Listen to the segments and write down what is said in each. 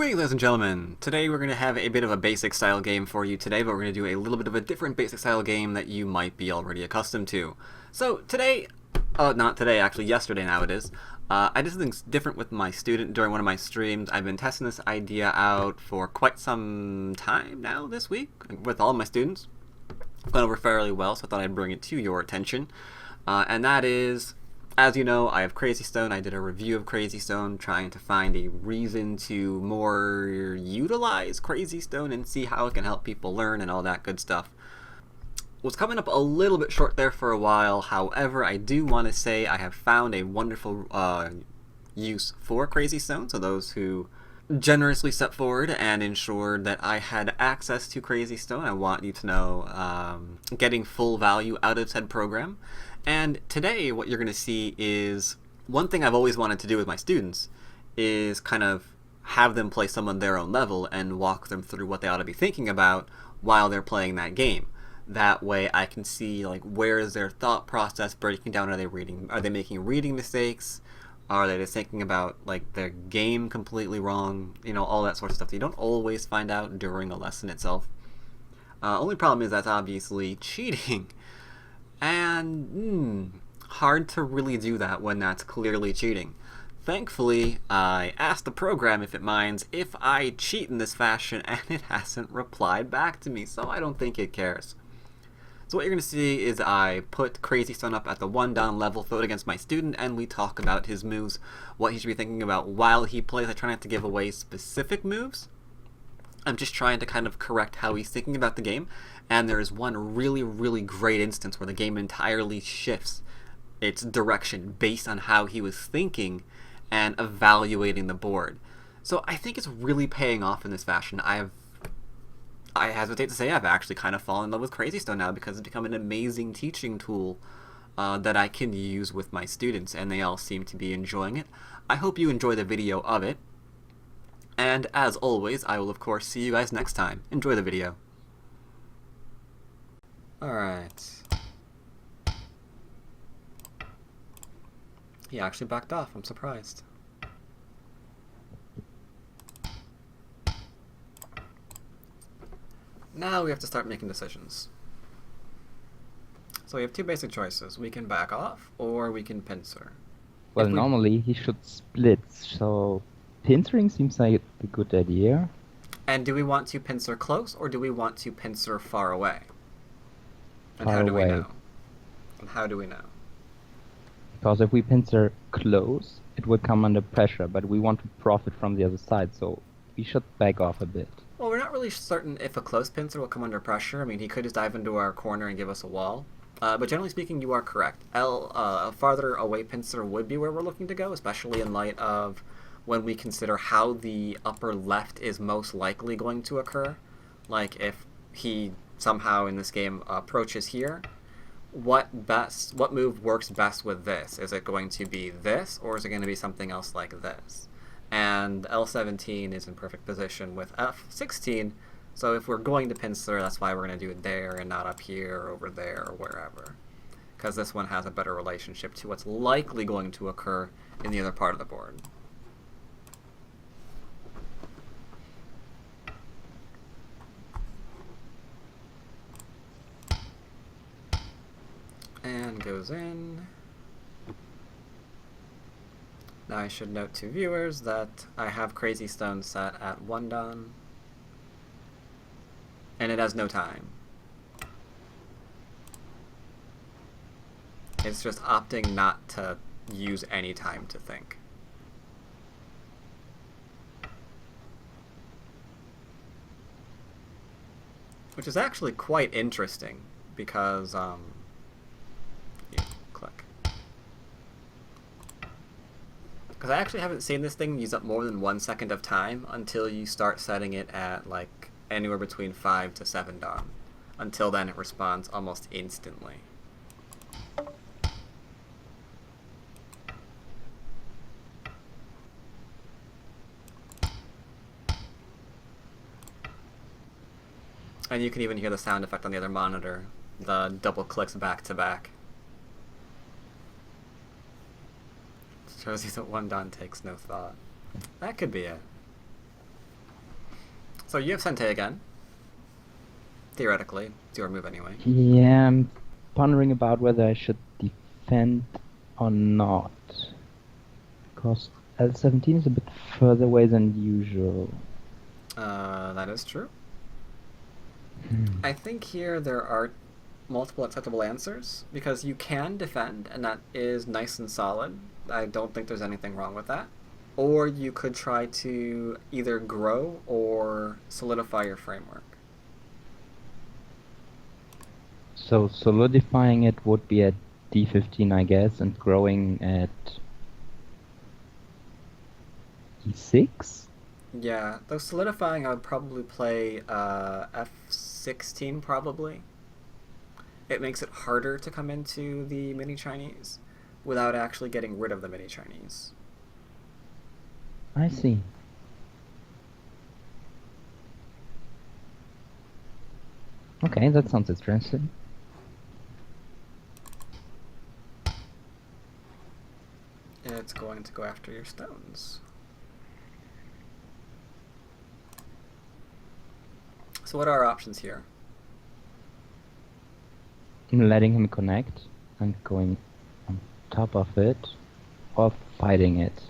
Greetings, ladies and gentlemen. Today we're going to have a bit of a basic style game for you today, but we're going to do a little bit of a different basic style game that you might be already accustomed to. So today, not today, actually yesterday now it is, I did something different with my student during one of my streams. I've been testing this idea out for quite some time now this week with all my students. It's gone over fairly well, so I thought I'd bring it to your attention. And that is, as you know, I have Crazy Stone. I did a review of Crazy Stone, trying to find a reason to more utilize Crazy Stone and see how it can help people learn and all that good stuff. Was coming up a little bit short there for a while. However, I do want to say I have found a wonderful use for Crazy Stone. So those who generously stepped forward and ensured that I had access to Crazy Stone, I want you to know getting full value out of said program. And today what you're going to see is one thing I've always wanted to do with my students is kind of have them play someone their own level and walk them through what they ought to be thinking about while they're playing that game. That way I can see, like, where is their thought process breaking down? Are they making reading mistakes? Are they just thinking about, like, their game completely wrong? You know, all that sort of stuff that you don't always find out during a lesson itself. Only problem is that's obviously cheating. And hard to really do that when that's clearly cheating. Thankfully, I asked the program if it minds if I cheat in this fashion, and it hasn't replied back to me, so I don't think it cares. So what you're going to see is I put Crazy Stone up at the 1 down level, throw it against my student, and we talk about his moves, what he should be thinking about while he plays. I try not to give away specific moves. I'm just trying to kind of correct how he's thinking about the game, and there is one really, really great instance where the game entirely shifts its direction based on how he was thinking and evaluating the board. So I think it's really paying off in this fashion. I hesitate to say I've actually kind of fallen in love with Crazy Stone now because it's become an amazing teaching tool that I can use with my students, and they all seem to be enjoying it. I hope you enjoy the video of it. And as always, I will of course see you guys next time. Enjoy the video. Alright. He actually backed off, I'm surprised. Now we have to start making decisions. So we have two basic choices. We can back off, or we can pincer. Well, normally he should split, so pincering seems like a good idea. And do we want to pincer close, or do we want to pincer far away? And Far how do we away. know? And how do we know? Because if we pincer close, it will come under pressure, but we want to profit from the other side, so we should back off a bit. Well, we're not really certain if a close pincer will come under pressure. I mean, he could just dive into our corner and give us a wall. But generally speaking, you are correct. A farther away pincer would be where we're looking to go, especially in light of when we consider how the upper left is most likely going to occur. Like, if he somehow in this game approaches here, what move works best with this? Is it going to be this, or is it going to be something else like this? And L17 is in perfect position with F16, so if we're going to pincer, that's why we're going to do it there and not up here or over there or wherever. Because this one has a better relationship to what's likely going to occur in the other part of the board. And goes in. Now I should note to viewers that I have Crazy Stone set at 1 down, and it has no time. It's just opting not to use any time to think. Which is actually quite interesting, because, click. Because I actually haven't seen this thing use up more than 1 second of time until you start setting it at, like, anywhere between 5 to 7 dawn. Until then, it responds almost instantly. And you can even hear the sound effect on the other monitor, the double clicks back to back. Shows you that 1 dawn takes no thought. That could be it. So you have Sente again. Theoretically, it's your move anyway. Yeah, I'm pondering about whether I should defend or not. Because L17 is a bit further away than usual. That is true. I think here there are multiple acceptable answers because you can defend, and that is nice and solid. I don't think there's anything wrong with that. Or you could try to either grow or solidify your framework. So solidifying it would be at D15, I guess, and growing at E6? Yeah, though solidifying, I would probably play F16 probably. It makes it harder to come into the mini Chinese without actually getting rid of the mini Chinese. I see. Okay, that sounds interesting. It's going to go after your stones. So what are our options here? I'm letting him connect and going on top of it, or fighting it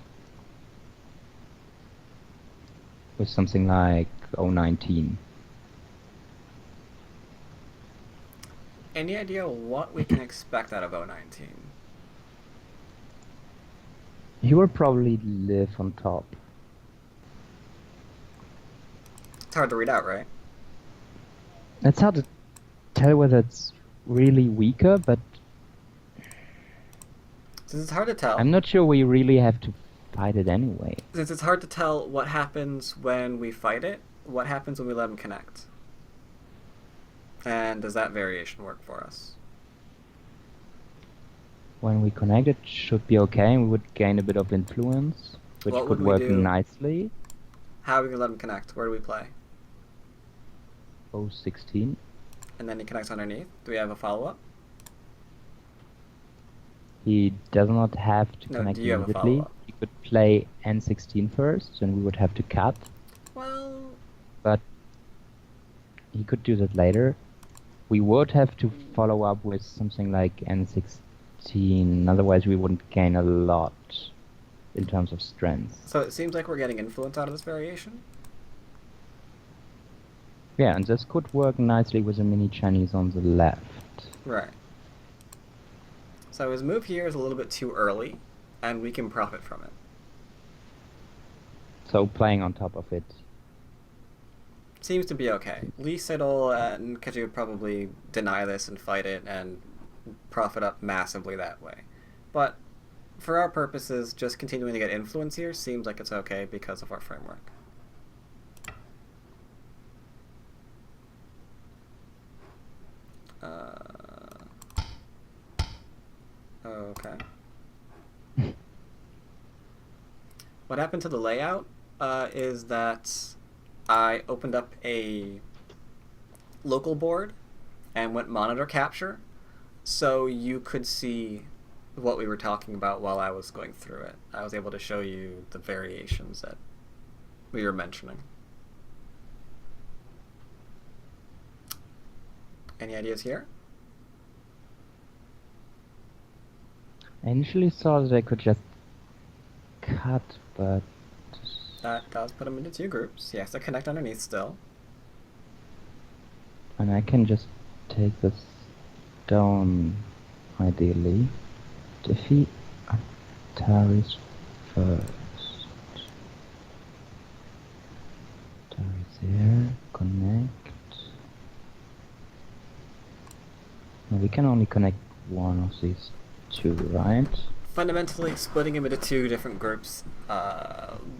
with something like 019. Any idea what we can expect out of 019? He will probably live on top. It's hard to read out, right? It's hard to tell whether it's really weaker, but Since it's hard to tell. I'm not sure we really have to fight it anyway. Since it's hard to tell what happens when we fight it, what happens when we let him connect? And does that variation work for us? When we connect, it should be okay, and we would gain a bit of influence, which What could would we work do? nicely. How are we going to let him connect? Where do we play? 016. And then he connects underneath. Do we have a follow-up? He does not have to No, connect do you have a immediately. follow-up? He could play N16 first, and we would have to cut. Well, But he could do that later. We would have to follow up with something like N16, otherwise we wouldn't gain a lot in terms of strength. so it seems like we're getting influence out of this variation. Yeah, and this could work nicely with the mini Chinese on the left. Right. So his move here is a little bit too early, and we can profit from it. So playing on top of it. Seems to be okay. Lee Sedol and Keji would probably deny this and fight it and profit up massively that way. But for our purposes, just continuing to get influence here seems like it's okay because of our framework. Okay. What happened to the layout is that I opened up a local board and went monitor capture, so you could see what we were talking about while I was going through it. I was able to show you the variations that we were mentioning. Any ideas here? I initially thought that I could just cut, but That does put them into two groups. He has to connect underneath still. and I can just take this down, ideally. Defeat Ataris first. Ataris here, connect. No, we can only connect one of these two, right? Fundamentally, splitting him into two different groups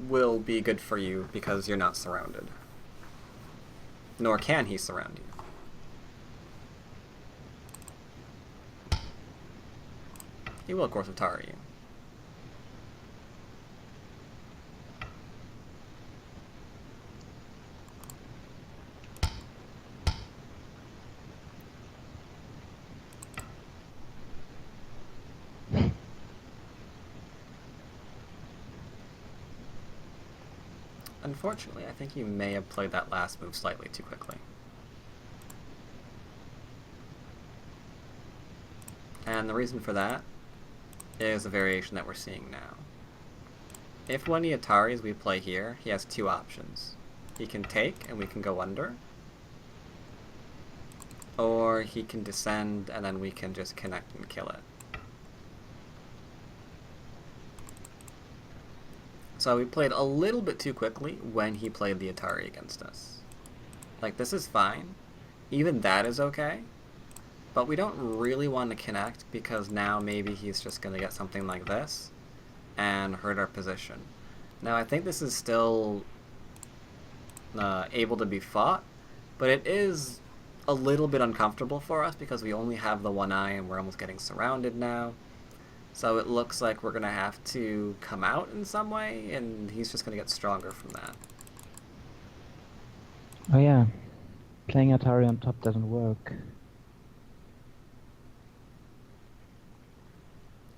will be good for you because you're not surrounded. Nor can he surround you. He will, of course, Atari you. Unfortunately, I think you may have played that last move slightly too quickly. And the reason for that is the variation that we're seeing now. If one of the Ataris we play here, he has two options. He can take and we can go under, or he can descend and then we can just connect and kill it. So we played a little bit too quickly when he played the Atari against us. Like, this is fine. Even that is okay. But we don't really want to connect because now maybe he's just going to get something like this and hurt our position. Now, I think this is still able to be fought, but it is a little bit uncomfortable for us because we only have the one eye and we're almost getting surrounded now. So it looks like we're going to have to come out in some way, and he's just going to get stronger from that. Oh yeah, playing Atari on top doesn't work.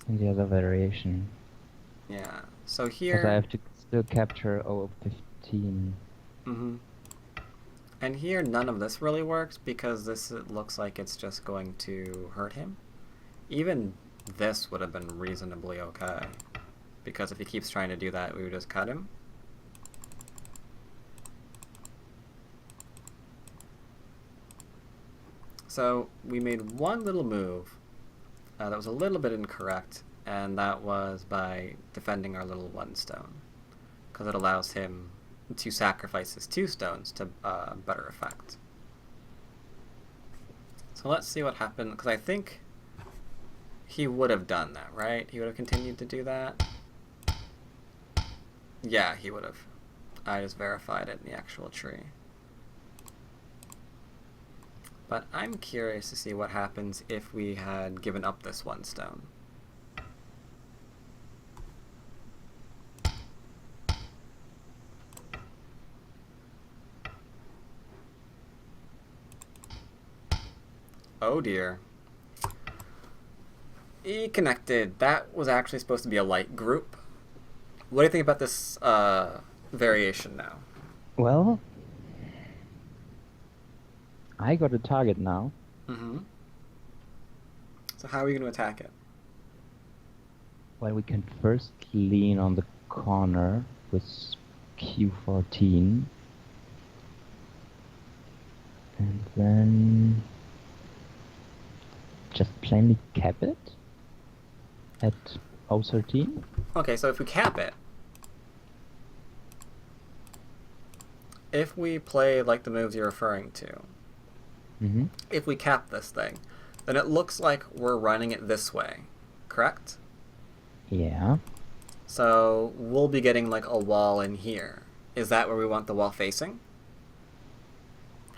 In the other variation. Yeah, so here... Because I have to still capture 015. Mm-hmm. And here, none of this really works because this looks like it's just going to hurt him. Even this would have been reasonably okay, because if he keeps trying to do that, we would just cut him. So we made one little move that was a little bit incorrect, and that was by defending our little one stone, because it allows him to sacrifice his two stones to better effect. So let's see what happened, because I think he would have done that, right? He would have continued to do that? Yeah, he would have. I just verified it in the actual tree. But I'm curious to see what happens if we had given up this one stone. Oh dear. E connected. That was actually supposed to be a light group. What do you think about this variation now? Well, I got a target now. Mm-hmm. So how are we going to attack it? Well, we can first lean on the corner with Q14. And then just plainly cap it at 013. Okay, so if we cap it, if we play like the moves you're referring to, if we cap this thing, then it looks like we're running it this way, correct? Yeah. So we'll be getting like a wall in here. Is that where we want the wall facing?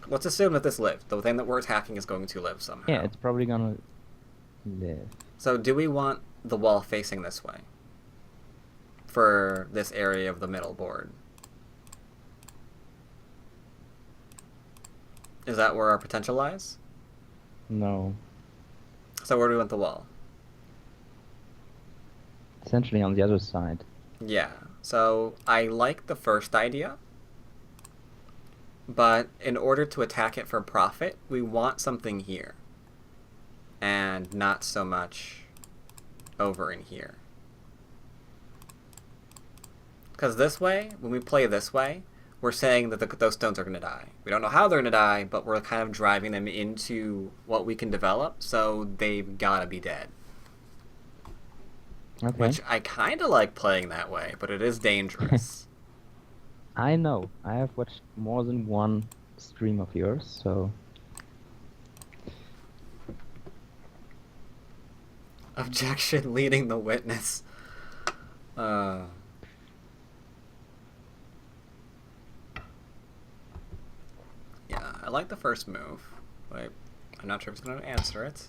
Let's assume that this lives. The thing that we're attacking is going to live somehow. Yeah, it's probably gonna live. So do we want the wall facing this way for this area of the middle board? Is that where our potential lies? No. So where do we want the wall? Essentially on the other side. Yeah. So I like the first idea, but in order to attack it for profit, we want something here and not so much over in here. Because this way, when we play this way, we're saying that those stones are going to die. We don't know how they're going to die, but we're kind of driving them into what we can develop, so they've got to be dead. Okay. Which I kind of like playing that way, but it is dangerous. I know. I have watched more than one stream of yours, so... Objection leading the witness. Yeah, I like the first move. Wait, I'm not sure if it's going to answer it.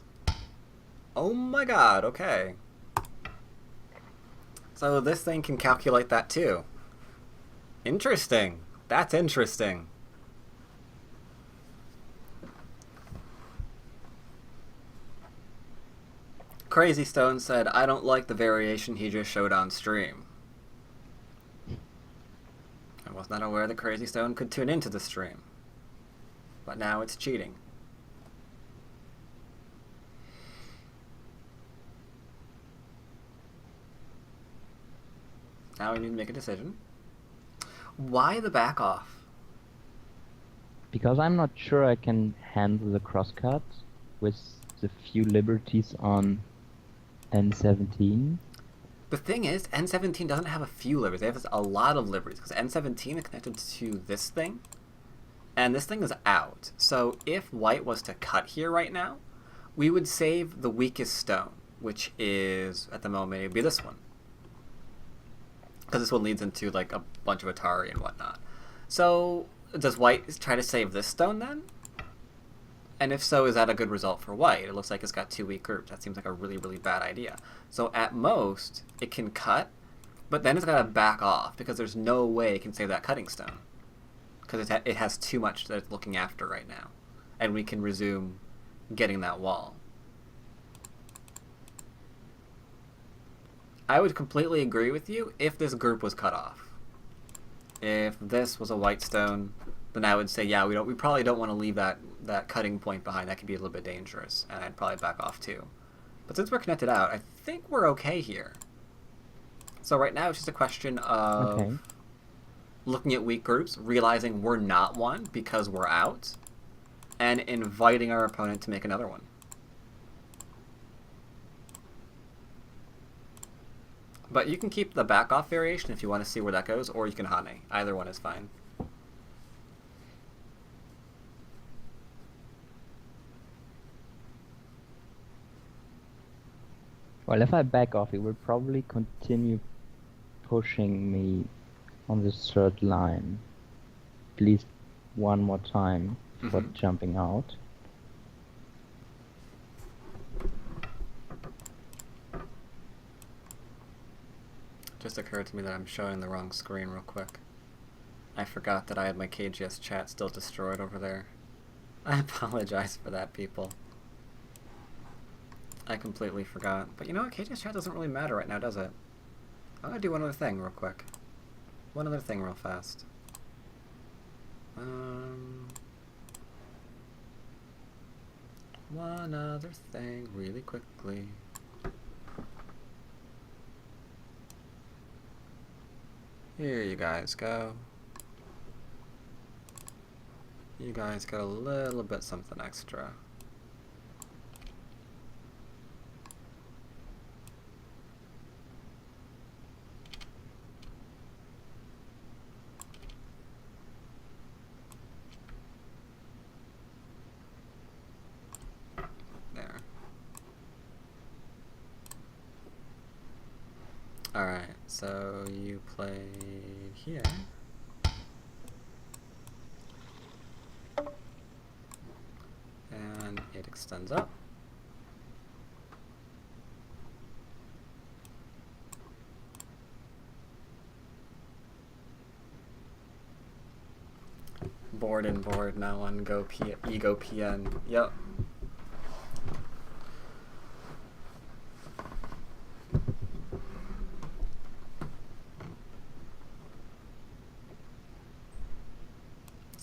Oh my god, okay. So this thing can calculate that too. Interesting. That's interesting. Crazy Stone said, I don't like the variation he just showed on stream. was not aware that Crazy Stone could tune into the stream. But now it's cheating. Now we need to make a decision. Why the back off? Because I'm not sure I can handle the crosscut with the few liberties on N17. The thing is, N17 doesn't have a few liberties. They have a lot of liberties, because N17 is connected to this thing, and this thing is out. So if white was to cut here right now, we would save the weakest stone, which is, at the moment, it would be this one. Because this one leads into like a bunch of Atari and whatnot. So does white try to save this stone then? And if so, is that a good result for white? It looks like it's got two weak groups. That seems like a really, really bad idea. So at most, it can cut, but then it's got to back off because there's no way it can save that cutting stone. Because it has too much that it's looking after right now. And we can resume getting that wall. I would completely agree with you if this group was cut off. If this was a white stone, then I would say, yeah, we probably don't want to leave that cutting point behind. That could be a little bit dangerous, and I'd probably back off too. But since we're connected out, I think we're okay here. So right now it's just a question of looking at weak groups, realizing we're not one because we're out, and inviting our opponent to make another one. But you can keep the back off variation if you want to see where that goes, or you can Hane. Either one is fine. Well, if I back off, it will probably continue pushing me on this third line. At least one more time for jumping out. Just occurred to me that I'm showing the wrong screen real quick. I forgot that I had my KGS chat still destroyed over there. I apologize for that, people. I completely forgot. But you know what? KGS chat doesn't really matter right now, does it? I'm gonna do one other thing real quick. One other thing real fast. One other thing really quickly. Here you guys go. You guys got a little bit something extra. There. Alright, so you played here. And it extends up. Board and board, now on ego PN. Yep.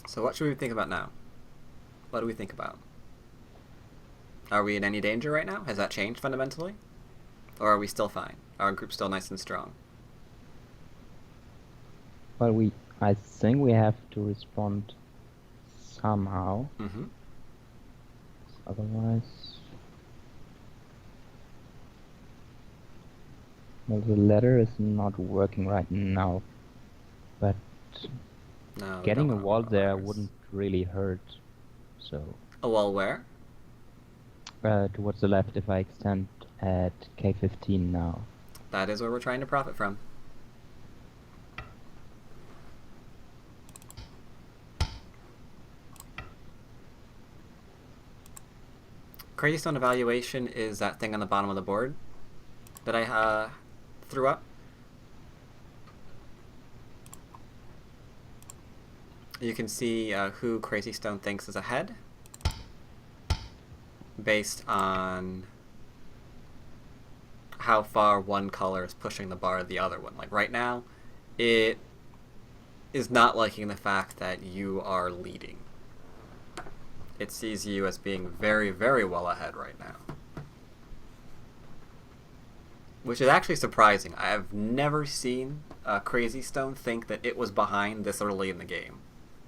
So what should we think about now? What do we think about? Are we in any danger right now? Has that changed fundamentally? Or are we still fine? Are our group still nice and strong? Well, I think we have to respond somehow. Otherwise... Well, the ladder is not working right now, but No, getting a wall there wouldn't really hurt, so... A wall where? Towards the left if I extend at K15 now. That is where we're trying to profit from. Crazy Stone Evaluation is that thing on the bottom of the board that I threw up. You can see who Crazy Stone thinks is ahead based on how far one color is pushing the bar of the other one. Like right now, it is not liking the fact that you are leading. It sees you as being very, very well ahead right now. Which is actually surprising. I have never seen Crazy Stone think that it was behind this early in the game.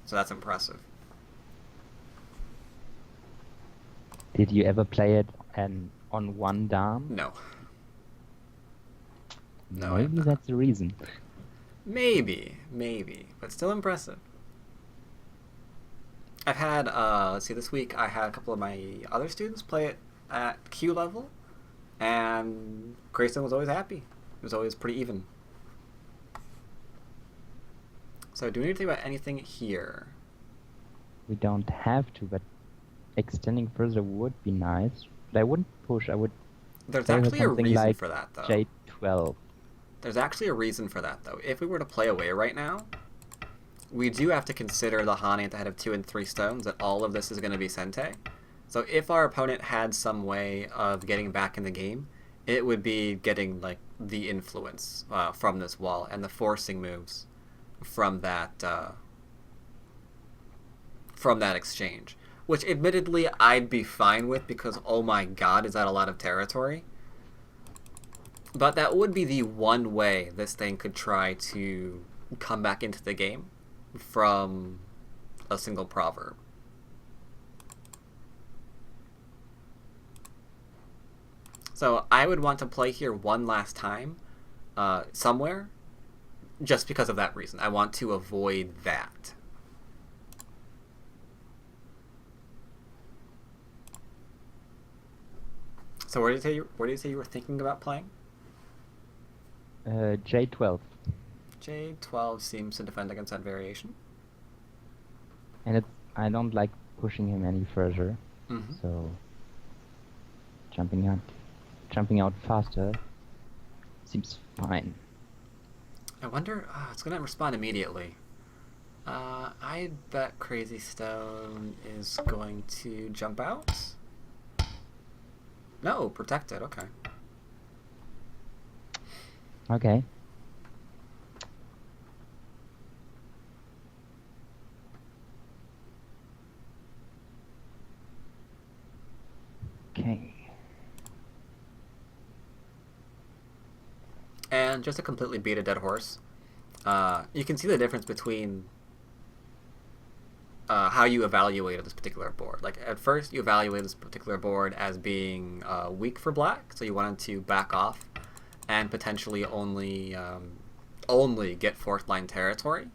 So that's impressive. Did you ever play it on one dam? No. No, Maybe that's the reason. Maybe, but still impressive. I've had, let's see, this week I had a couple of my other students play it at Q level, and Grayson was always happy. It was always pretty even. So, do we need to think about anything here? We don't have to, but extending further would be nice. But I wouldn't push, I would... There's favor actually a something reason like for that, though. J12. There's actually a reason for that, though. If we were to play away right now, we do have to consider the Hani at the head of 2 and 3 stones, that all of this is going to be Sente. So if our opponent had some way of getting back in the game, it would be getting like the influence from this wall and the forcing moves from that exchange. Which admittedly I'd be fine with because oh my god, is that a lot of territory? But that would be the one way this thing could try to come back into the game from a single proverb. So I would want to play here one last time somewhere just because of that reason. I want to avoid that. So where did you say you were thinking about playing? J12. J12 seems to defend against that variation. And I don't like pushing him any further. Mm-hmm. So jumping out faster seems fine. I wonder, it's going to respond immediately. I bet Crazy Stone is going to jump out. No, protected, okay. Okay. Okay. And just to completely beat a dead horse, you can see the difference between how you evaluated this particular board. Like, at first, you evaluated this particular board as being weak for black, so you wanted to back off and potentially only get fourth line territory.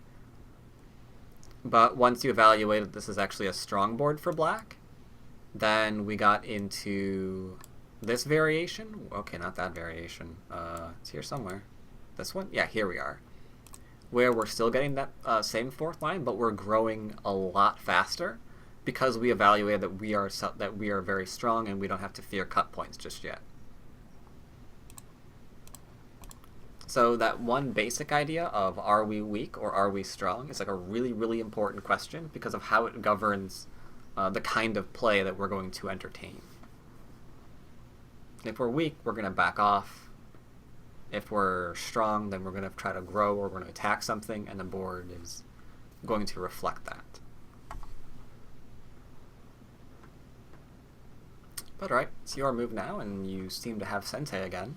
But once you evaluated this is actually a strong board for black, then we got into this variation. Okay, not that variation. It's here somewhere. This one? Yeah, here we are. Where we're still getting that same fourth line, but we're growing a lot faster because we evaluated that we are very strong and we don't have to fear cut points just yet. So that one basic idea of are we weak or are we strong is like a really, really important question because of how it governs the kind of play that we're going to entertain. If we're weak, we're going to back off. If we're strong, then we're going to try to grow or we're going to attack something, and the board is going to reflect that. But alright, it's your move now, and you seem to have Sente again.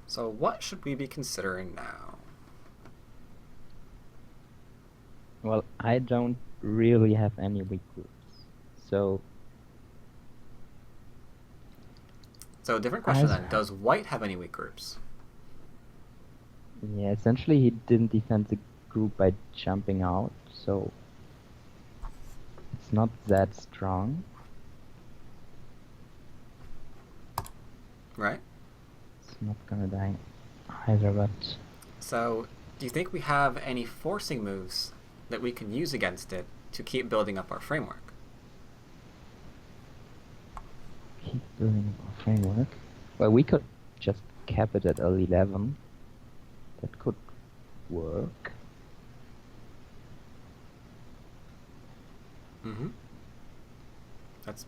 So what should we be considering now? Well, I don't really have any weak groups. So Different question then. Does white have any weak groups? yeah, essentially he didn't defend the group by jumping out, so it's not that strong. Right? It's not gonna die either, but... So, do you think we have any forcing moves that we can use against it to keep building up our framework? Keep building our framework? Well, we could just cap it at L11. That could work. Mm-hmm. That's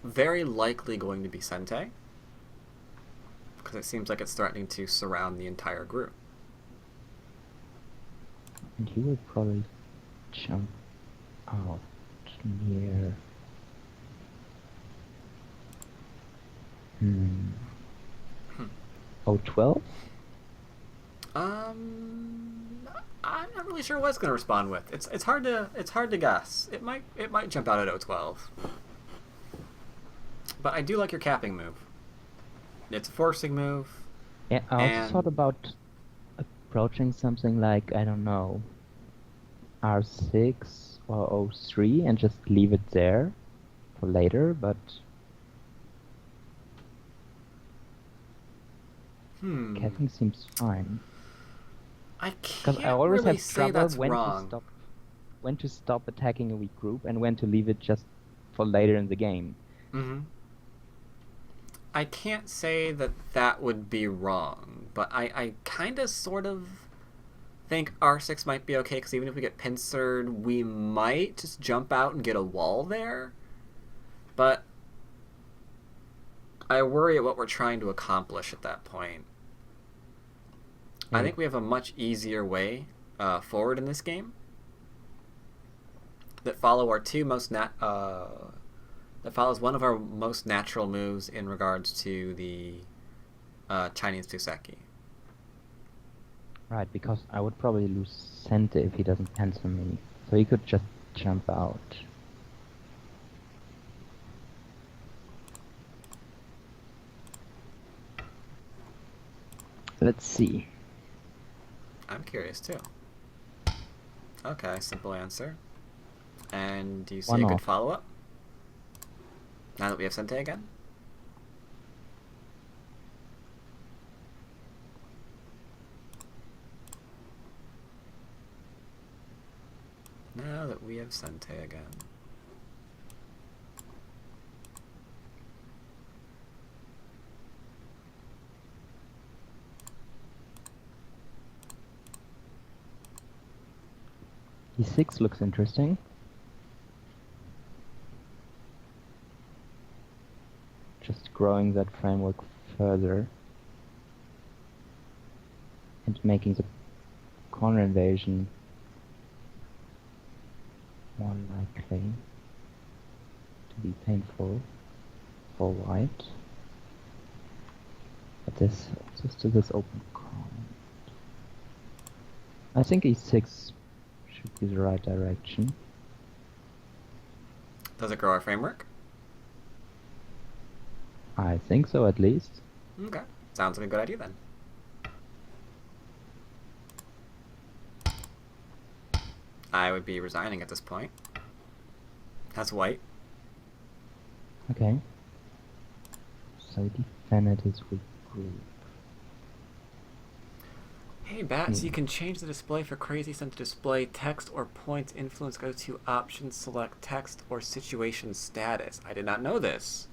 very likely going to be Sente, because it seems like it's threatening to surround the entire group. And he will probably jump out near. Oh, 12? I'm not really sure what it's going to respond with. It's hard to guess. It might jump out at 012. But I do like your capping move. It's a forcing move. Yeah, I also And thought about approaching something like, I don't know, R6 or O3 and just leave it there for later, but capping seems fine. I Because I can't always really have say trouble that's wrong. when to stop attacking a weak group and when to leave it just for later in the game. I can't say that that would be wrong, but I kind of sort of think R6 might be okay, because even if we get pincered, we might just jump out and get a wall there. But I worry at what we're trying to accomplish at that point. I think we have a much easier way forward in this game that follow our two most that follows one of our most natural moves in regards to the Chinese Puseki. Right, because I would probably lose center if he doesn't pencil me. So he could just jump out. Let's see. I'm curious too. Okay, simple answer. And do you see One a good off. follow-up? Now that we have Sente again? Now that we have Sente again. E6 looks interesting. Just growing that framework further and making the corner invasion more likely to be painful for white. But this just to this open corner. I think E6 should be the right direction. Does it grow our framework? I think so, at least. Okay. Sounds like a good idea then. I would be resigning at this point. That's white. Okay. So defend it is with group. Hey Bats, you can change the display for Crazy Sun to display text or points influence. Go to options, select text or situation status. I did not know this.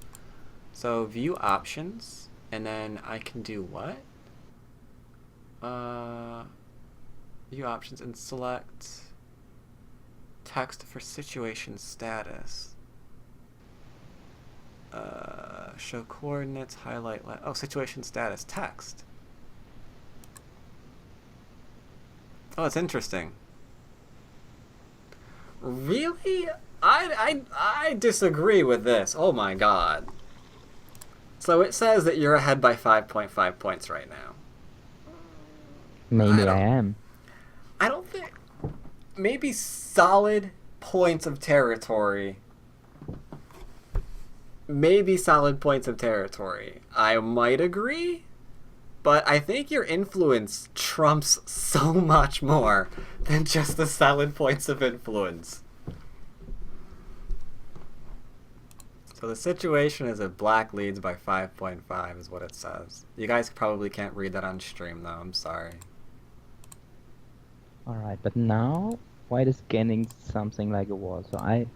So view options, and then I can do what? View options and select text for situation status. Show coordinates, highlight, situation status, text. Oh, it's interesting. Really? I disagree with this. Oh my god. So it says that you're ahead by 5.5 points right now. Maybe I am. I don't think... Maybe solid points of territory. Maybe solid points of territory. I might agree, but I think your influence trumps so much more than just the solid points of influence. So the situation is that black leads by 5.5 is what it says. You guys probably can't read that on stream though, I'm sorry. Alright, but now white is gaining something like a wall, so I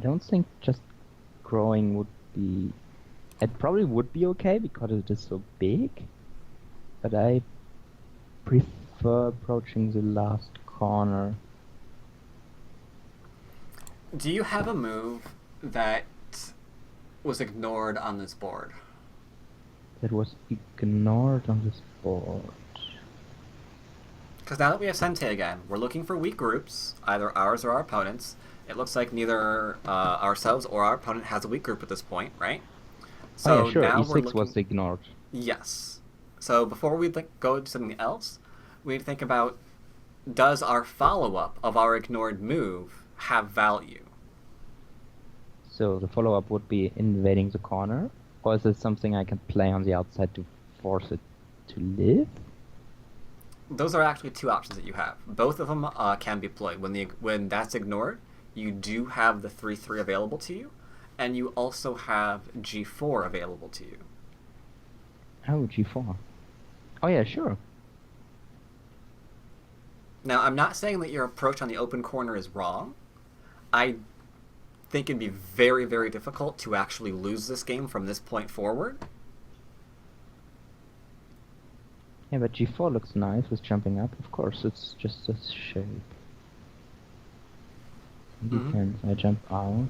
don't think just growing would be... It probably would be okay because it is so big, but I prefer approaching the last corner. Do you have a move that was ignored on this board? That was ignored on this board. Because now that we have Sente again, we're looking for weak groups, either ours or our opponents. It looks like neither ourselves or our opponent has a weak group at this point, right? Oh yeah, So sure. now we're E6 looking... was ignored. Yes. So before we go to something else, we need to think about, does our follow-up of our ignored move have value? So the follow-up would be invading the corner, or is it something I can play on the outside to force it to live? Those are actually two options that you have. Both of them can be played. When that's ignored, you do have the 3/3 available to you, and you also have G4 available to you. Oh, G4. Oh yeah, sure. Now, I'm not saying that your approach on the open corner is wrong. I think it'd be very, very difficult to actually lose this game from this point forward. Yeah, but G4 looks nice with jumping up. Of course, it's just a shape. Depends. I jump out.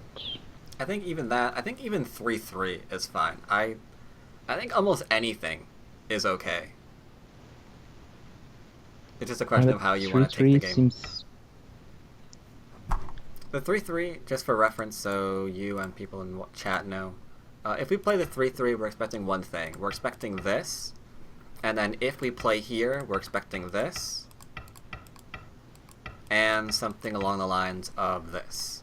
I think even 3/3 is fine. I think almost anything is okay. It's just a question of how you want to take the game. Seems... The 3/3, just for reference, so you and people in chat know, if we play the 3/3, we're expecting one thing. We're expecting this, and then if we play here, we're expecting this, and something along the lines of this.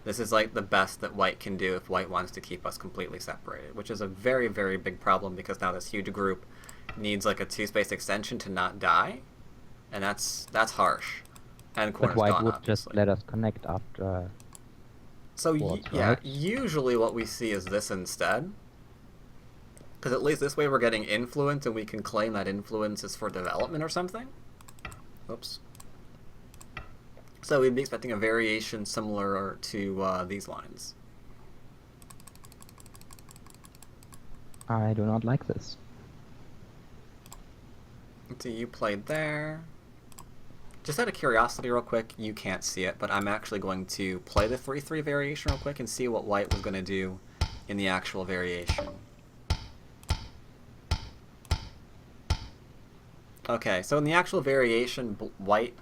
This is like the best that white can do if white wants to keep us completely separated, which is a very, very big problem because now this huge group needs like a 2-space extension to not die, and that's harsh. And But corner's white gone, would obviously. just let us connect after. So yeah, right? usually what we see is this instead. Because at least this way we're getting influence and we can claim that influence is for development or something. Oops. So we'd be expecting a variation similar to these lines. I do not like this. So you played there. Just out of curiosity real quick, you can't see it, but I'm actually going to play the 3/3 variation real quick and see what white was going to do in the actual variation. Okay, so in the actual variation, white,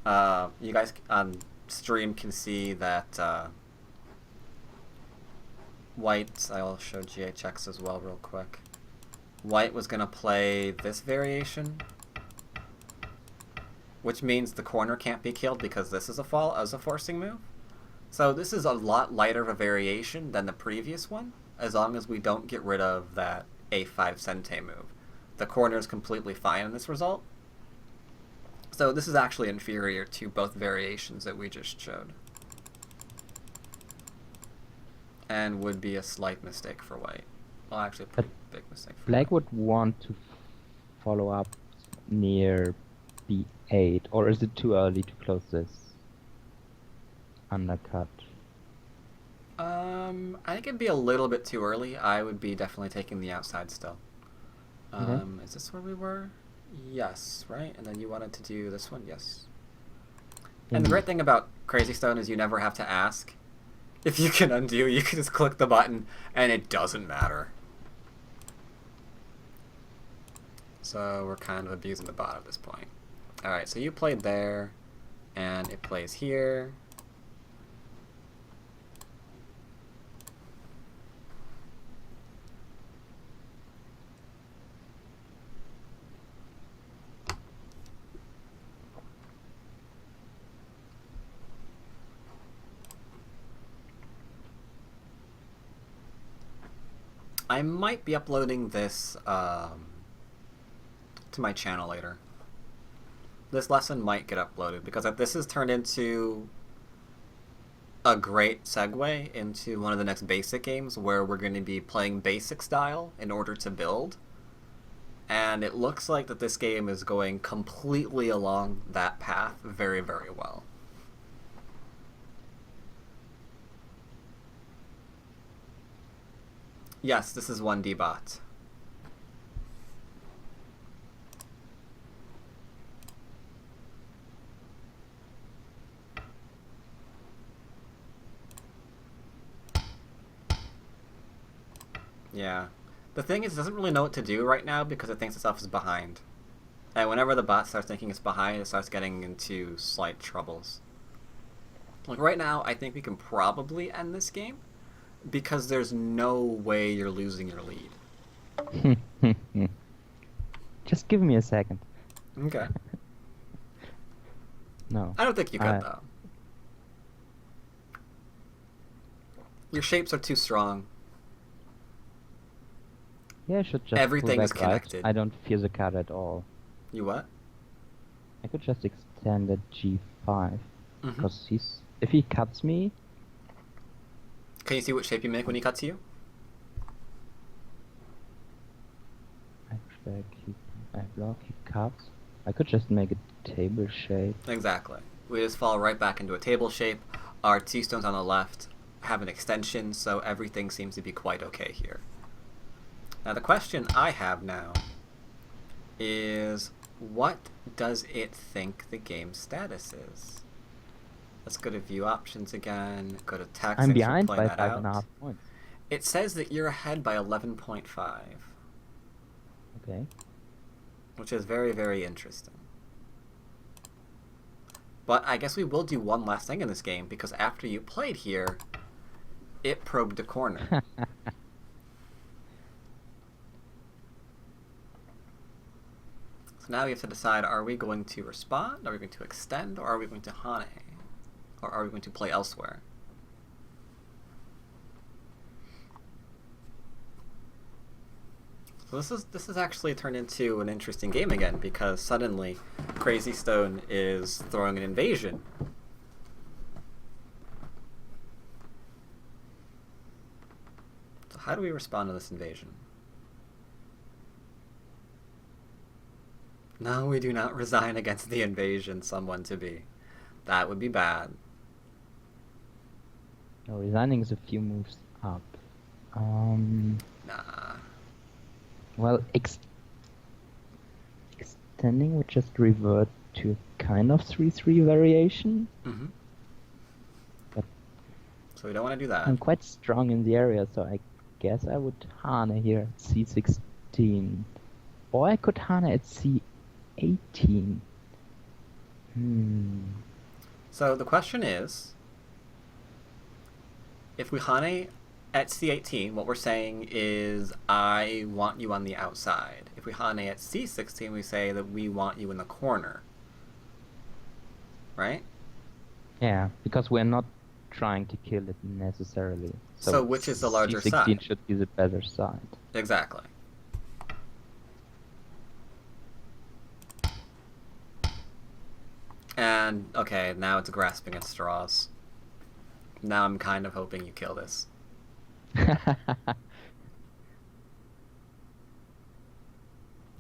you guys on stream can see that white, I'll show GHX as well real quick. White was going to play this variation, which means the corner can't be killed because this is a forcing move. So this is a lot lighter of a variation than the previous one, as long as we don't get rid of that A5 Sente move. The corner is completely fine in this result. So this is actually inferior to both variations that we just showed. And would be a slight mistake for white. Well, actually a pretty big mistake for Black white. would want to follow up near B8, or is it too early to close this undercut? I think it'd be a little bit too early. I would be definitely taking the outside still. Okay. Is this where we were? Yes, right? And then you wanted to do this one? Yes. And the great thing about Crazy Stone is you never have to ask. If you can undo, you can just click the button, and it doesn't matter. So we're kind of abusing the bot at this point. Alright, so you played there, and it plays here. I might be uploading this to my channel later. This lesson might get uploaded because this has turned into a great segue into one of the next basic games where we're going to be playing basic style in order to build. And it looks like that this game is going completely along that path very, very well. Yes, this is 1D bot. Yeah. The thing is, it doesn't really know what to do right now because it thinks itself is behind. And whenever the bot starts thinking it's behind, it starts getting into slight troubles. Like right now, I think we can probably end this game because there's no way you're losing your lead. Just give me a second. Okay. No. I don't think you could, though. Your shapes are too strong. Yeah, I should just Everything pull is back right. connected. I don't fear the cut at all. You what? I could just extend at G5. Mhm. Because if he cuts me... Can you see what shape you make when he cuts you? Actually, I block, he cuts. I could just make a table shape. Exactly. We just fall right back into a table shape. Our T-stones on the left have an extension, so everything seems to be quite okay here. Now the question I have now is, what does it think the game status is? Let's go to view options again, go to text. I'm behind by 5.5 points. It says that you're ahead by 11.5. Okay. Which is very, very interesting. But I guess we will do one last thing in this game, because after you played here, it probed a corner. So now we have to decide, are we going to respond, are we going to extend, or are we going to hane? Or are we going to play elsewhere? So this is actually turned into an interesting game again, because suddenly Crazy Stone is throwing an invasion. So how do we respond to this invasion? No, we do not resign against the invasion, someone to be. That would be bad. No, resigning is a few moves up. Nah. Well, extending would just revert to a kind of 3-3 variation. Mm-hmm. But so we don't want to do that. I'm quite strong in the area, so I guess I would hane here at C16. Or I could hane at C18. So the question is, if we hane at C18, what we're saying is, I want you on the outside. If we hane at C16, we say that we want you in the corner. Right? Yeah, because we're not trying to kill it necessarily. So which is the larger C16 side? Should be the better side. Exactly. And, okay, now it's grasping at straws. Now I'm kind of hoping you kill this.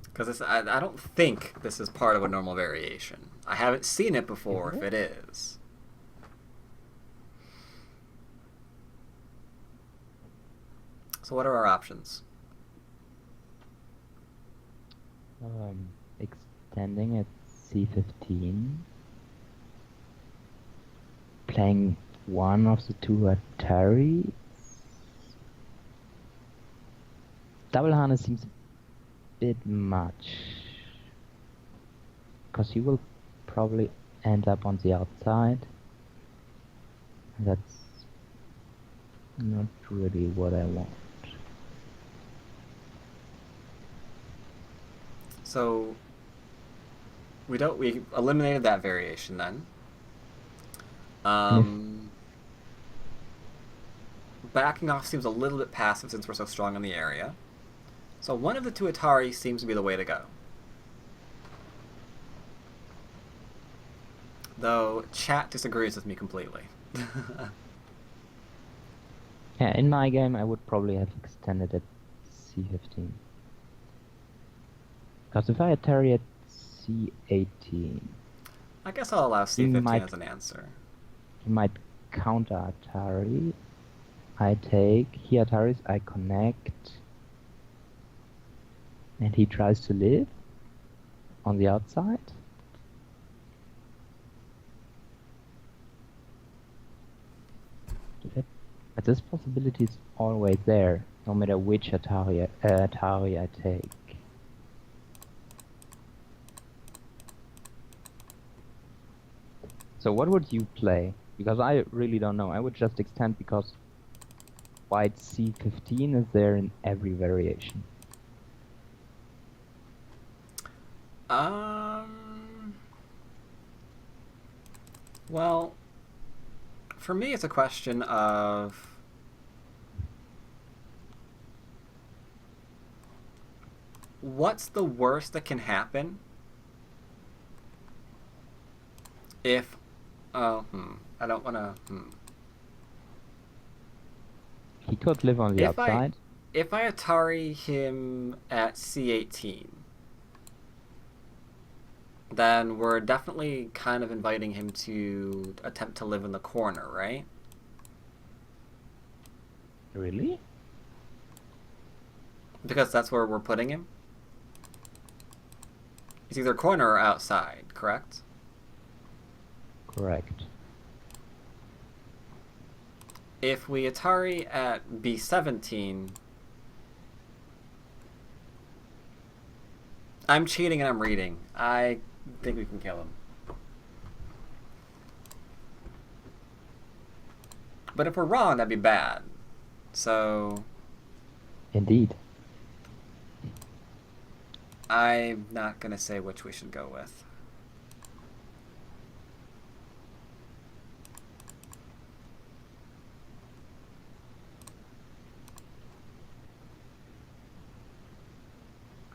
Because I don't think this is part of a normal variation. I haven't seen it before if it is. So what are our options? Extending at C15. Playing one of the two Atari. Double hane seems a bit much. Because he will probably end up on the outside. That's not really what I want. So we eliminated that variation then. Backing off seems a little bit passive since we're so strong in the area. So one of the two Atari seems to be the way to go. Though chat disagrees with me completely. Yeah, in my game I would probably have extended at C15. Because if I Atari at C18... I guess I'll allow C15 as an answer. He might counter Atari. I take, he Ataris, I connect. And he tries to live on the outside. But this possibility is always there, no matter which Atari I take. So what would you play? Because I really don't know. I would just extend because white C15 is there in every variation. Well, for me, it's a question of what's the worst that can happen if. I don't want to. He could live on the If I outside. if I Atari him at C18, then we're definitely kind of inviting him to attempt to live in the corner, right? Really? Because that's where we're putting him. He's either corner or outside, correct? Correct. If we Atari at B17, I'm cheating and I'm reading. I think we can kill him. But if we're wrong, that'd be bad. So Indeed. I'm not gonna say which we should go with.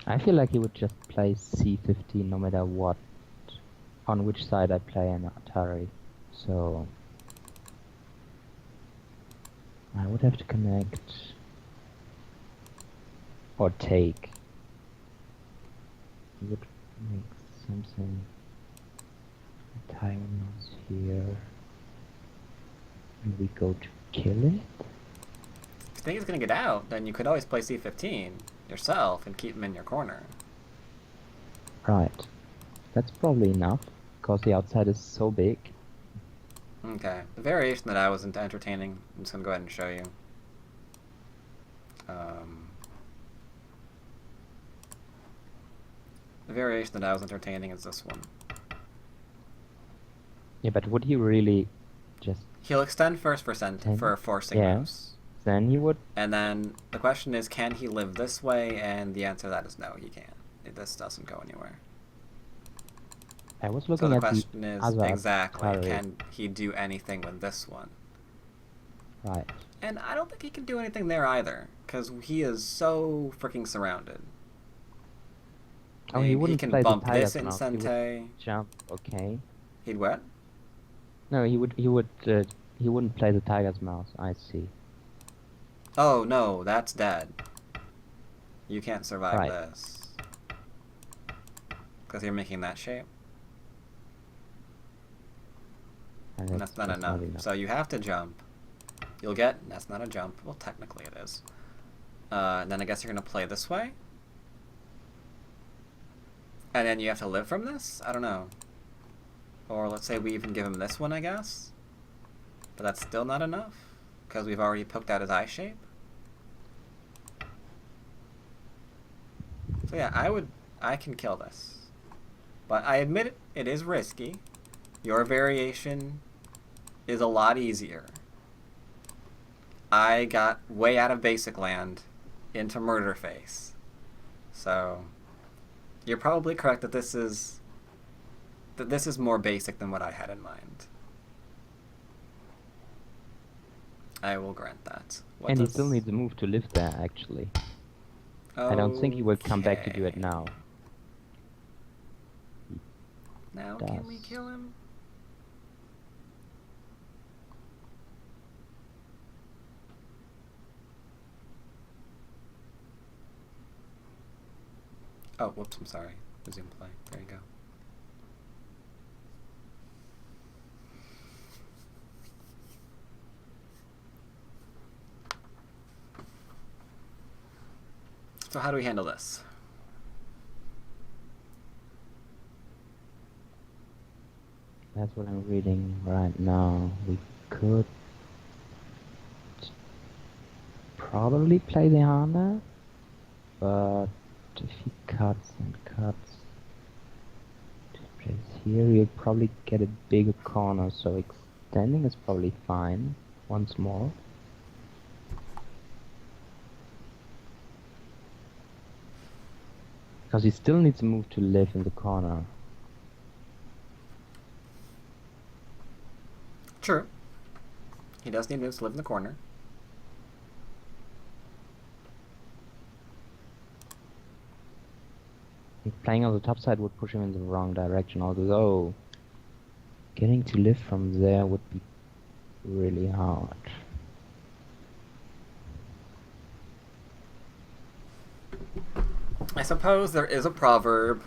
I feel like he would just play C15 no matter what, on which side I play an Atari. So I would have to connect or take. He would make something. Tyrants here. And we go to kill it? If you think he's gonna get out, then you could always play C15 yourself and keep him in your corner. Right. That's probably enough, because the outside is so big. Okay. The variation that I wasn't entertaining, I'm just gonna go ahead and show you. The variation that I was entertaining is this one. Yeah, but would he really just... He'll extend first for forcing Yeah. moves. Then he would... And then the question is, can he live this way? And the answer to that is no, he can't. This doesn't go anywhere. I was So looking the at question the is, other exactly, Atari. can he do anything with this one? Right. And I don't think he can do anything there either, because he is so freaking surrounded. Oh, he wouldn't can play bump the this Tiger's in Mouth. He Sente. would jump, okay. He'd what? No, he wouldn't play the Tiger's Mouth, I see. Oh no, that's dead. You can't survive Right. this. Because you're making that shape. And And that's not enough. So you have to jump. You'll get... That's not a jump. Well, technically it is. And then I guess you're going to play this way? And then you have to live from this? I don't know. Or let's say we even give him this one, I guess? But that's still not enough? Because we've already poked out his eye shape? So yeah, I can kill this. But I admit it is risky. Your variation is a lot easier. I got way out of basic land into murder face. So you're probably correct that this is more basic than what I had in mind. I will grant that. And he still needs a move to live there, actually. I don't think he will come back to do it now. Now does. Can we kill him? Oh, whoops, I'm sorry. Resume play. There you go. So how do we handle this? That's what I'm reading right now. We could probably play the Hana, but if he cuts and cuts, Because here you'll probably get a bigger corner, so extending is probably fine. Once more. Because he still needs to move to live in the corner. True. He does need moves to live in the corner. Playing on the top side would push him in the wrong direction, although getting to live from there would be really hard. I suppose there is a proverb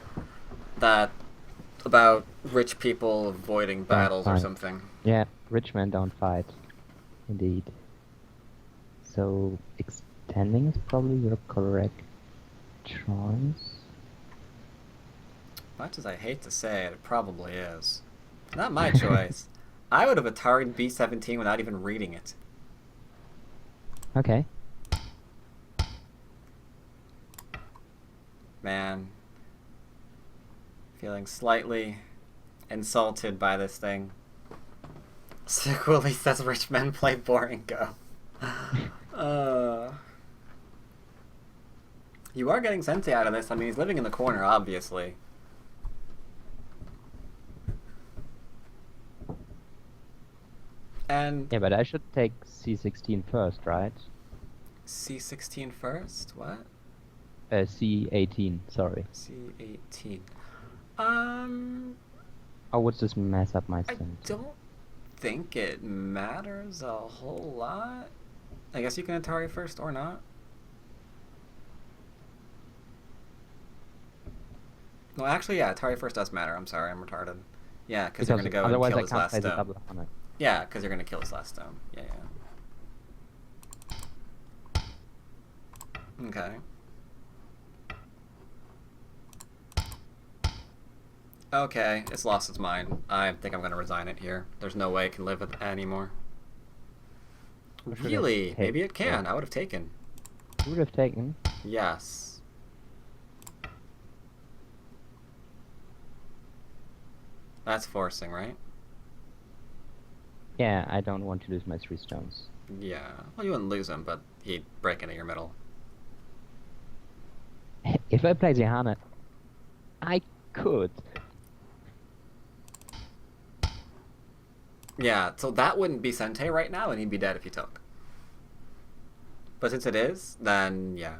that about rich people avoiding battles or something. Yeah, rich men don't fight. Indeed. So extending is probably your correct choice. Much as I hate to say it, it probably is. Not my choice. I would have Atari'd B17 without even reading it. Okay. Man. Feeling slightly insulted by this thing. Sick Willie says rich men play boring Go. You are getting Sensei out of this. I mean, he's living in the corner, obviously. And yeah, but I should take C16 first, right? C16 first? What? C18, sorry. C18. Or would this mess up my I sense? don't think it matters a whole lot. I guess you can Atari first or not. No, actually, yeah, Atari first does matter. I'm sorry, I'm retarded. Yeah, because you're going to go and kill his last stone. Yeah, because you're going to kill his last stone. Yeah, yeah. Okay. Okay, it's lost its mind. I think I'm going to resign it here. There's no way it can live with it anymore. Really? Maybe it can. I would have taken. You would have taken? Yes. That's forcing, right? Yeah, I don't want to lose my 3 stones. Yeah. Well, you wouldn't lose them, but he'd break into your middle. If I play Zihana, I could. Yeah, so that wouldn't be Sente right now, and he'd be dead if he took. But since it is, then yeah.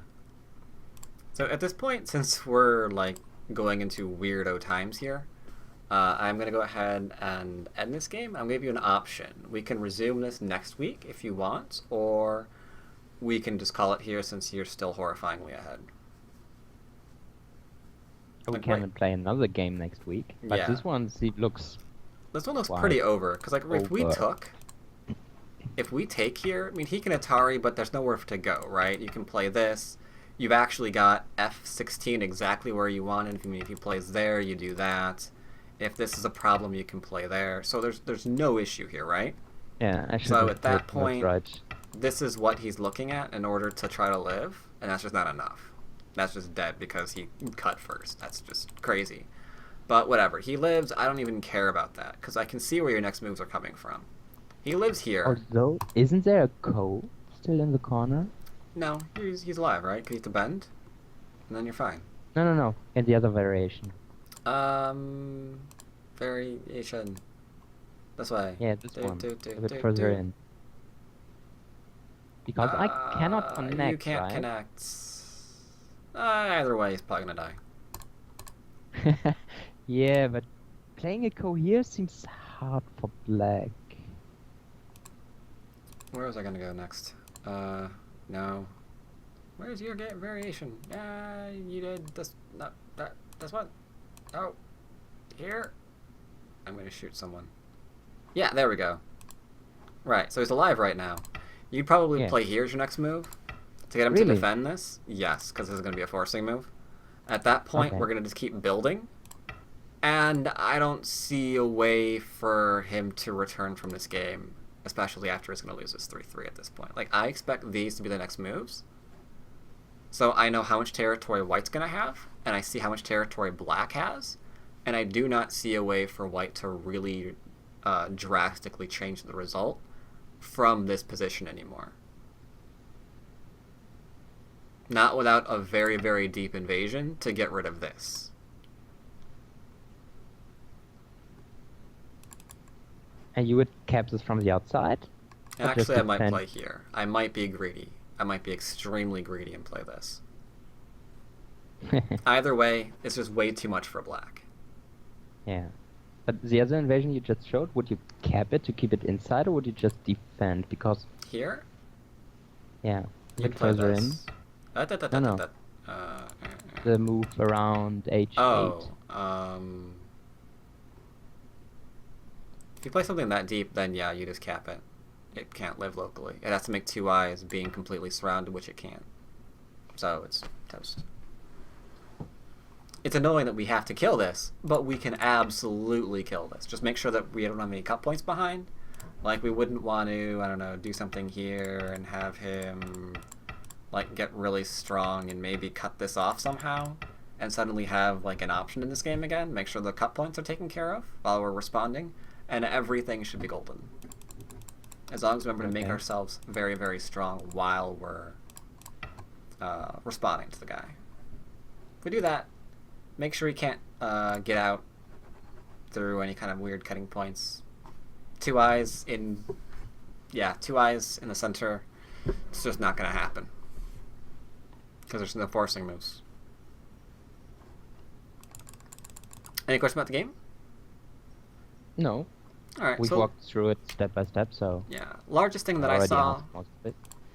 So at this point, since we're like going into weirdo times here, I'm going to go ahead and end this game. I'll give you an option. We can resume this next week if you want, or we can just call it here since you're still horrifyingly ahead. We can play another game next week, but this one looks... This one looks pretty over, because like if we take here, I mean, he can Atari, but there's nowhere to go, right? You can play this. You've actually got F16 exactly where you want it. I mean, if he plays there, you do that. If this is a problem, you can play there. So there's no issue here, right? Yeah, I should. So at that point, this is what he's looking at in order to try to live, and that's just not enough. That's just dead because he cut first. That's just crazy. But whatever. He lives. I don't even care about that because I can see where your next moves are coming from. He lives here. Although, isn't there a Ko still in the corner? No, he's alive, right? Because you have to bend, and then you're fine. No. In the other variation. Variation. This way. Yeah, this one. A bit further in. Because I cannot connect, You can't right? connect. Either way, he's probably gonna die. Yeah, but playing a Ko here seems hard for black. Where was I gonna go next? No. Where's your variation? You did this. Not that. This one. Oh, here. I'm gonna shoot someone. Yeah, there we go. Right, so he's alive right now. You'd probably play here as your next move to get him to defend this. Yes, because this is gonna be a forcing move. At that point, we're gonna just keep building. And I don't see a way for him to return from this game, especially after he's going to lose his 3-3 at this point. Like, I expect these to be the next moves. So I know how much territory white's going to have, and I see how much territory black has. and I do not see a way for white to really drastically change the result from this position anymore. Not without a very, very deep invasion to get rid of this. And you would cap this from the outside? Actually, I might play here. I might be greedy. I might be extremely greedy and play this. Either way, it's just way too much for black. Yeah. But the other invasion you just showed, would you cap it to keep it inside, or would you just defend? Because... Here? Yeah. A bit play further this. in. No. The move around H8. Oh, if you play something that deep, then yeah, you just cap it. It can't live locally. It has to make 2 eyes being completely surrounded, which it can't. So it's toast. It's annoying that we have to kill this, but we can absolutely kill this. Just make sure that we don't have any cut points behind. Like, we wouldn't want to, I don't know, do something here and have him, like, get really strong and maybe cut this off somehow and suddenly have, like, an option in this game again. Make sure the cut points are taken care of while we're responding, and everything should be golden. As long as we remember to make ourselves very, very strong while we're responding to the guy. If we do that, make sure he can't get out through any kind of weird cutting points. 2 eyes in... Yeah, 2 eyes in the center. It's just not going to happen. Because there's no forcing moves. Any questions about the game? No. Alright, We've walked through it step by step, so... Yeah. Largest thing that I saw that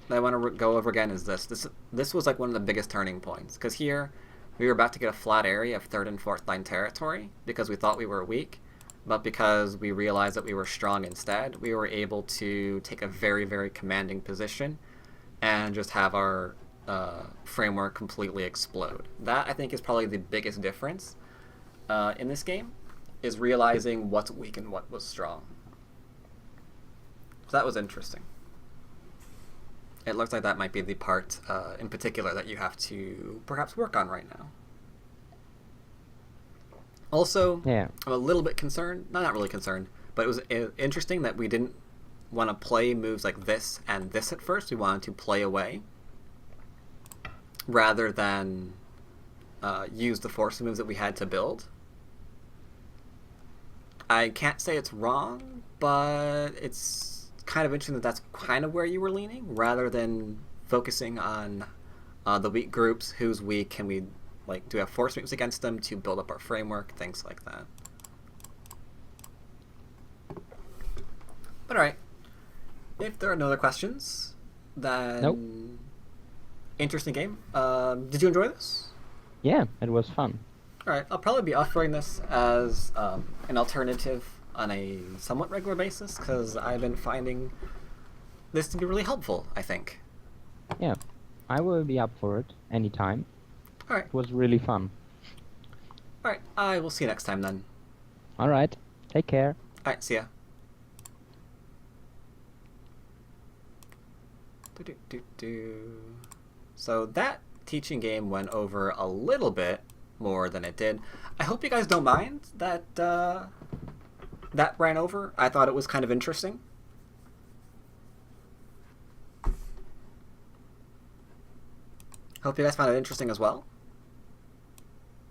I want to go over again is this. This was like one of the biggest turning points. Because here, we were about to get a flat area of 3rd and 4th line territory because we thought we were weak. But because we realized that we were strong instead, we were able to take a very, very commanding position and just have our framework completely explode. That, I think, is probably the biggest difference in this game, is realizing what's weak and what was strong. So that was interesting. It looks like that might be the part in particular that you have to perhaps work on right now. Also, yeah. I'm a little bit concerned, not really concerned, but it was interesting that we didn't want to play moves like this and this at first. We wanted to play away rather than use the force moves that we had to build. I can't say it's wrong, but it's kind of interesting that that's kind of where you were leaning, rather than focusing on the weak groups. Who's weak? Can we, like, do we have force moves against them to build up our framework? Things like that. But alright. If there are no other questions, then... Nope. Interesting game. Did you enjoy this? Yeah, it was fun. Alright, I'll probably be offering this as an alternative on a somewhat regular basis, because I've been finding this to be really helpful, I think. Yeah, I will be up for it anytime. Alright. It was really fun. Alright, I will see you next time then. Alright, take care. Alright, see ya. So that teaching game went over a little bit more than it did. I hope you guys don't mind that that ran over. I thought it was kind of interesting. Hope you guys found it interesting as well.